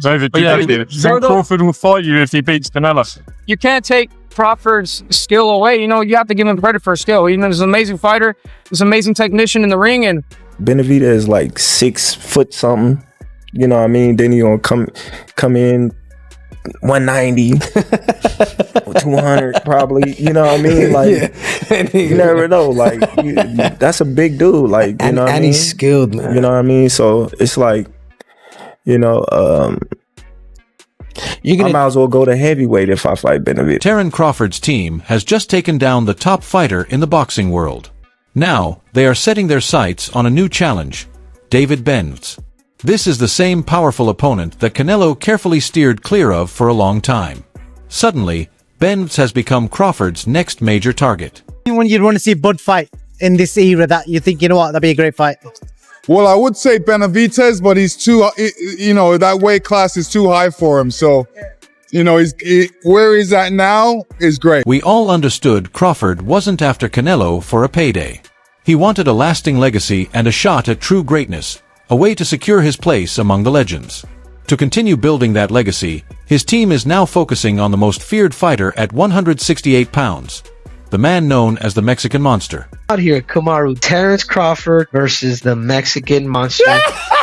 It's over 250. Then Crawford will fight you if he beats Canelo. You can't take Crawford's skill away. You know, you have to give him credit for his skill. You know, he's an amazing fighter. He's an amazing technician in the ring. And Benavidez is like 6 foot something. You know what I mean? Then he gonna come in 190, 200 probably. You know what I mean? Like you never know. Like that's a big dude. Like you know what I mean? And he's skilled, man. You know what I mean? So it's like, you know, I might as well go to heavyweight if I fight Benavidez. Terence Crawford's team has just taken down the top fighter in the boxing world. Now, they are setting their sights on a new challenge, David Benavidez. This is the same powerful opponent that Canelo carefully steered clear of for a long time. Suddenly, Benavidez has become Crawford's next major target. When you'd want to see Bud fight in this era, that you think, you know what, that'd be a great fight. Well, I would say Benavidez, but he's too, you know, that weight class is too high for him. So, you know, where he's at now is great. We all understood Crawford wasn't after Canelo for a payday. He wanted a lasting legacy and a shot at true greatness, a way to secure his place among the legends. To continue building that legacy, his team is now focusing on the most feared fighter at 168 pounds. The man known as the Mexican Monster. Out here, Kamaru, Terence Crawford versus the Mexican Monster,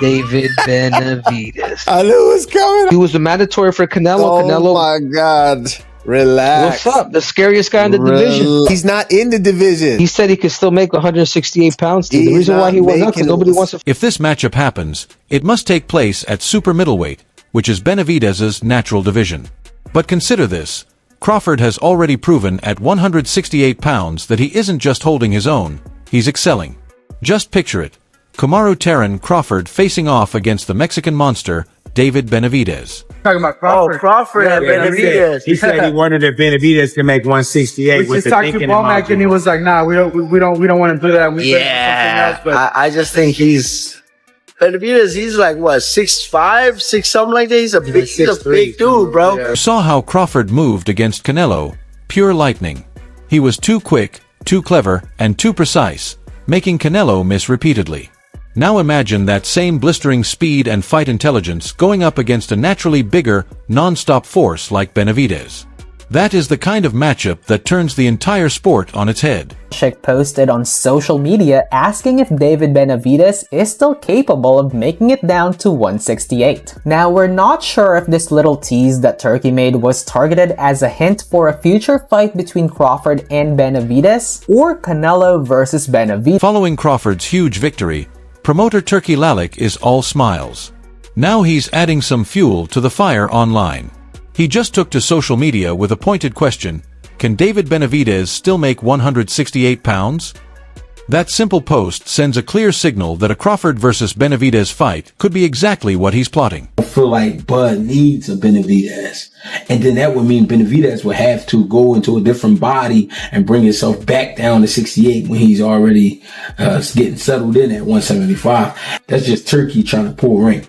David Benavidez. I knew it was coming. He was the mandatory for Canelo. Oh Canelo. My God. Relax. What's up? The scariest guy in the division. He's not in the division. He said he could still make 168 pounds. The reason why he was up because nobody wants to. If this matchup happens, it must take place at super middleweight, which is Benavidez's natural division. But consider this. Crawford has already proven at 168 pounds that he isn't just holding his own, he's excelling. Just picture it. Kamaru Terence Crawford facing off against the Mexican Monster, David Benavidez. talking about Crawford. Oh, Crawford and Benavidez. He said he wanted if Benavidez to make 168. We just talked to Womack and he was like, nah, we don't want to do that. Yeah, I just think Benavidez, he's like what, 6'5", 6 something like that. He's a big dude, bro. You saw how Crawford moved against Canelo, pure lightning. He was too quick, too clever, and too precise, making Canelo miss repeatedly. Now imagine that same blistering speed and fight intelligence going up against a naturally bigger, non-stop force like Benavidez. That is the kind of matchup that turns the entire sport on its head. Chick posted on social media asking if David Benavidez is still capable of making it down to 168. Now, we're not sure if this little tease that Turkey made was targeted as a hint for a future fight between Crawford and Benavidez, or Canelo versus Benavidez. Following Crawford's huge victory, promoter Turkey Lalic is all smiles. Now he's adding some fuel to the fire online. He just took to social media with a pointed question: can David Benavidez still make 168 pounds? That simple post sends a clear signal that a Crawford versus Benavidez fight could be exactly what he's plotting. I feel like Bud needs a Benavidez. And then that would mean Benavidez would have to go into a different body and bring himself back down to 68 when he's already getting settled in at 175. That's just Turkey trying to pull rank.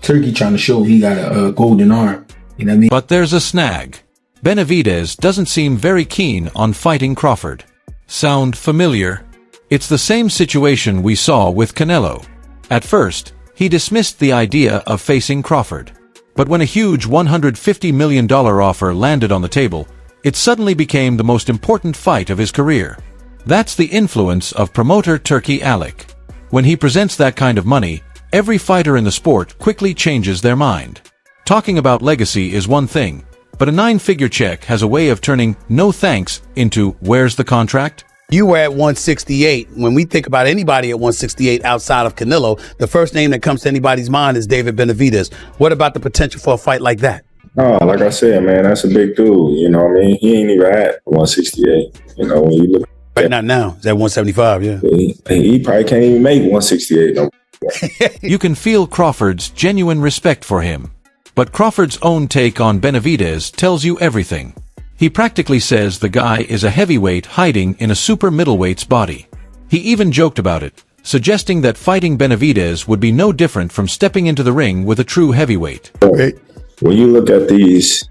Turkey trying to show he got a golden arm. You know what I mean? But there's a snag. Benavidez doesn't seem very keen on fighting Crawford. Sound familiar? It's the same situation we saw with Canelo. At first, he dismissed the idea of facing Crawford. But when a huge $150 million offer landed on the table, it suddenly became the most important fight of his career. That's the influence of promoter Turkey Lalic. When he presents that kind of money, every fighter in the sport quickly changes their mind. Talking about legacy is one thing, but a 9-figure check has a way of turning no thanks into where's the contract? You were at 168. When we think about anybody at 168 outside of Canelo, the first name that comes to anybody's mind is David Benavidez. What about the potential for a fight like that? Oh, like I said, man, that's a big dude. You know what I mean? He ain't even at 168. You know, when you look right, not now. It's at 175, yeah. He probably can't even make 168 no more. You can feel Crawford's genuine respect for him. But Crawford's own take on Benavidez tells you everything. He practically says the guy is a heavyweight hiding in a super middleweight's body. He even joked about it, suggesting that fighting Benavidez would be no different from stepping into the ring with a true heavyweight. When you look at these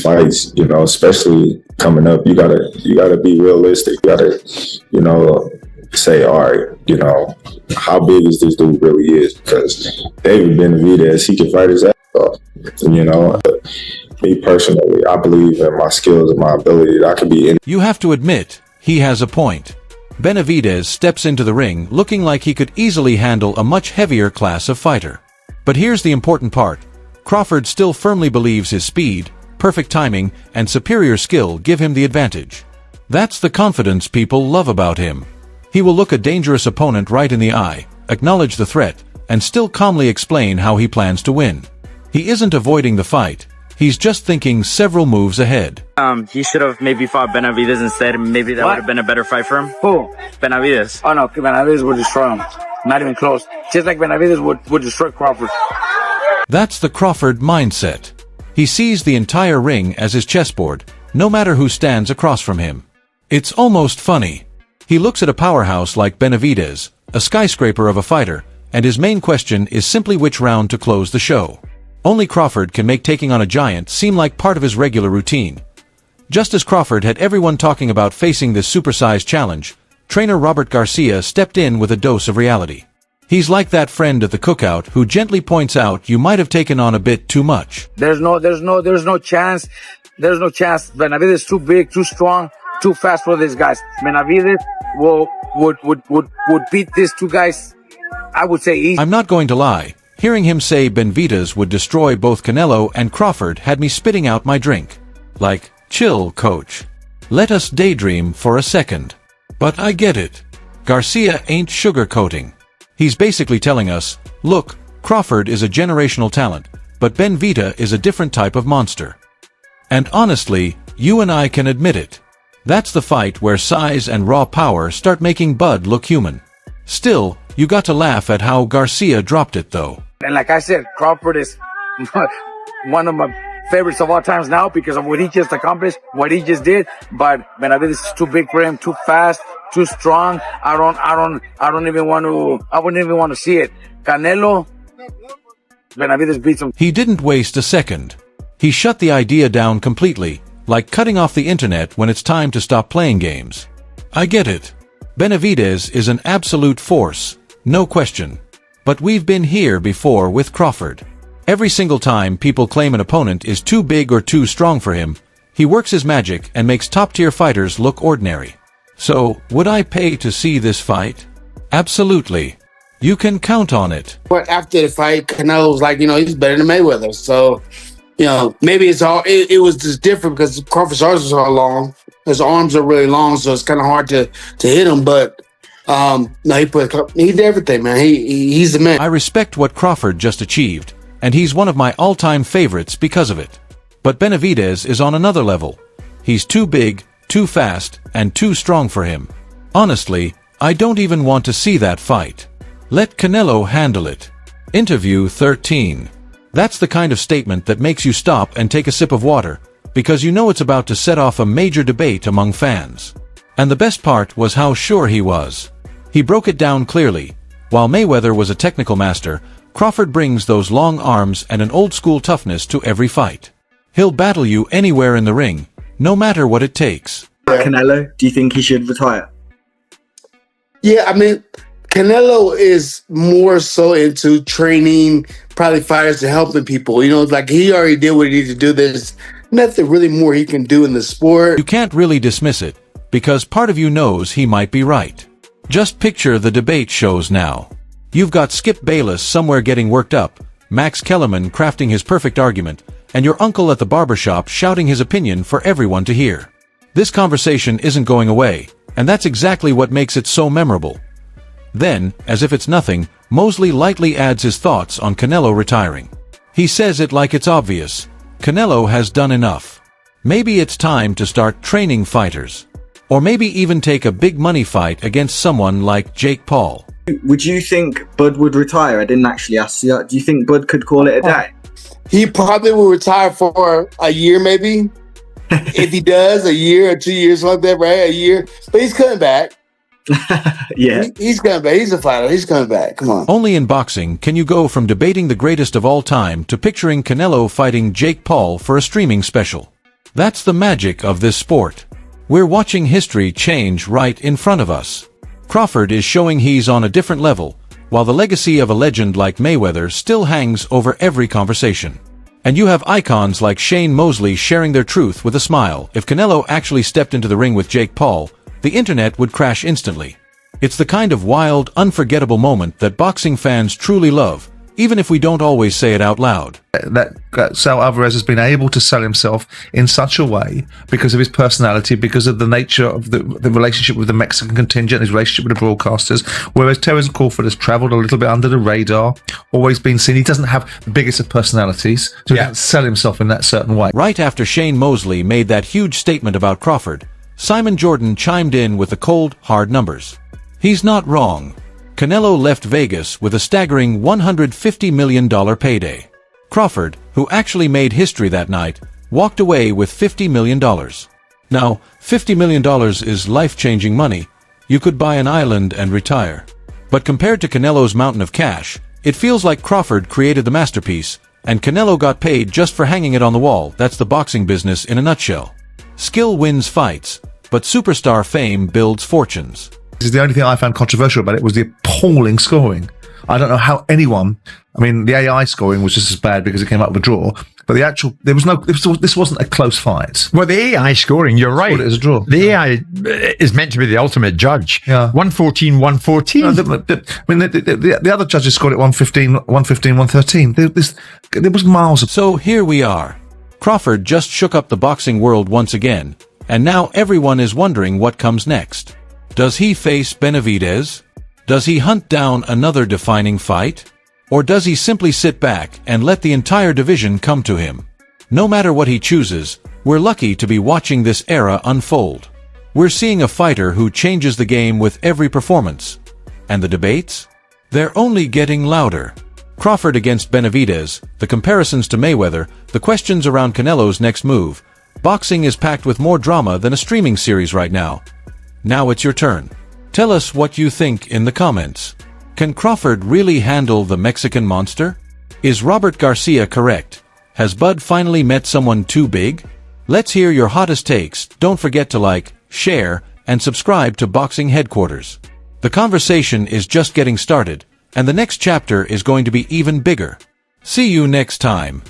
fights, you know, especially coming up, you gotta be realistic. You gotta, you know, say, all right, you know, how big is this dude really is? Because David Benavidez, he can fight his ass You know, me personally, I believe in my skills and my ability that I can be in. You have to admit, he has a point. Benavidez steps into the ring looking like he could easily handle a much heavier class of fighter. But here's the important part. Crawford still firmly believes his speed, perfect timing, and superior skill give him the advantage. That's the confidence people love about him. He will look a dangerous opponent right in the eye, acknowledge the threat, and still calmly explain how he plans to win. He isn't avoiding the fight. He's just thinking several moves ahead. He should have maybe fought Benavidez instead. Maybe that would have been a better fight for him. Who? Benavidez. Oh no, Benavidez would destroy him. Not even close. Just like Benavidez would destroy Crawford. That's the Crawford mindset. He sees the entire ring as his chessboard, no matter who stands across from him. It's almost funny. He looks at a powerhouse like Benavidez, a skyscraper of a fighter, and his main question is simply which round to close the show. Only Crawford can make taking on a giant seem like part of his regular routine. Just as Crawford had everyone talking about facing this supersized challenge, trainer Robert Garcia stepped in with a dose of reality. He's like that friend at the cookout who gently points out you might have taken on a bit too much. There's no chance. There's no chance. Benavidez is too big, too strong, too fast for these guys. Benavidez would beat these two guys, I would say, easy. I'm not going to lie. Hearing him say Benavidez would destroy both Canelo and Crawford had me spitting out my drink. Like, chill, coach. Let us daydream for a second. But I get it. Garcia ain't sugarcoating. He's basically telling us, look, Crawford is a generational talent, but Benavidez is a different type of monster. And honestly, you and I can admit it. That's the fight where size and raw power start making Bud look human. Still, you got to laugh at how Garcia dropped it though. And like I said, Crawford is one of my favorites of all times now because of what he just accomplished, what he just did. But Benavidez is too big for him, too fast, too strong. I wouldn't even want to see it. Canelo, Benavidez beats him. He didn't waste a second. He shut the idea down completely, like cutting off the internet when it's time to stop playing games. I get it. Benavidez is an absolute force, no question. But we've been here before with Crawford. Every single time people claim an opponent is too big or too strong for him, he works his magic and makes top-tier fighters look ordinary. So, would I pay to see this fight? Absolutely. You can count on it. But after the fight, Canelo was like, he's better than Mayweather. So, maybe it was just different because Crawford's arms are long. His arms are really long, so it's kind of hard to hit him. But no, he did everything, man. He's the man. I respect what Crawford just achieved, and he's one of my all-time favorites because of it. But Benavidez is on another level. He's too big, too fast, and too strong for him. Honestly, I don't even want to see that fight. Let Canelo handle it. Interview 13. That's the kind of statement that makes you stop and take a sip of water, because you know it's about to set off a major debate among fans. And the best part was how sure he was. He broke it down clearly. While Mayweather was a technical master, Crawford brings those long arms and an old-school toughness to every fight. He'll battle you anywhere in the ring, no matter what it takes. Canelo, do you think he should retire? Yeah, I mean, Canelo is more so into training, probably fighters and helping people. Like he already did what he needed to do. There's nothing really more he can do in the sport. You can't really dismiss it, because part of you knows he might be right. Just picture the debate shows now. You've got Skip Bayless somewhere getting worked up, Max Kellerman crafting his perfect argument, and your uncle at the barbershop shouting his opinion for everyone to hear. This conversation isn't going away, and that's exactly what makes it so memorable. Then, as if it's nothing, Mosley lightly adds his thoughts on Canelo retiring. He says it like it's obvious. Canelo has done enough. Maybe it's time to start training fighters. Or maybe even take a big money fight against someone like Jake Paul. Would you think Bud would retire? I didn't actually ask you that. Do you think Bud could call it a day? He probably will retire for a year, maybe. If he does, a year or 2 years like that, right? A year. But he's coming back. Yeah. He's coming back. He's a fighter. He's coming back. Come on. Only in boxing can you go from debating the greatest of all time to picturing Canelo fighting Jake Paul for a streaming special. That's the magic of this sport. We're watching history change right in front of us. Crawford is showing he's on a different level, while the legacy of a legend like Mayweather still hangs over every conversation. And you have icons like Shane Mosley sharing their truth with a smile. If Canelo actually stepped into the ring with Jake Paul, the internet would crash instantly. It's the kind of wild, unforgettable moment that boxing fans truly love, even if we don't always say it out loud. That Alvarez has been able to sell himself in such a way because of his personality, because of the nature of the relationship with the Mexican contingent, his relationship with the broadcasters, whereas Terence Crawford has travelled a little bit under the radar, always been seen. He doesn't have the biggest of personalities, so he doesn't sell himself in that certain way. Right after Shane Mosley made that huge statement about Crawford, Simon Jordan chimed in with the cold, hard numbers. He's not wrong. Canelo left Vegas with a staggering $150 million payday. Crawford, who actually made history that night, walked away with $50 million. Now, $50 million is life-changing money. You could buy an island and retire. But compared to Canelo's mountain of cash, it feels like Crawford created the masterpiece, and Canelo got paid just for hanging it on the wall. That's the boxing business in a nutshell. Skill wins fights, but superstar fame builds fortunes. This is the only thing I found controversial about it was the appalling scoring. I don't know how anyone, I mean, the AI scoring was just as bad because it came up with a draw, but the actual, this wasn't a close fight. Well, the AI scoring, you're right. It as a draw. The AI is meant to be the ultimate judge. Yeah. 114, 114. No, the other judges scored it 115, 113. There was miles of... So here we are. Crawford just shook up the boxing world once again, and now everyone is wondering what comes next. Does he face Benavidez? Does he hunt down another defining fight? Or does he simply sit back and let the entire division come to him? No matter what he chooses, we're lucky to be watching this era unfold. We're seeing a fighter who changes the game with every performance. And the debates? They're only getting louder. Crawford against Benavidez, the comparisons to Mayweather, the questions around Canelo's next move. Boxing is packed with more drama than a streaming series right now. Now it's your turn. Tell us what you think in the comments. Can Crawford really handle the Mexican monster? Is Robert Garcia correct? Has Bud finally met someone too big? Let's hear your hottest takes. Don't forget to like, share, and subscribe to Boxing Headquarters. The conversation is just getting started, and the next chapter is going to be even bigger. See you next time.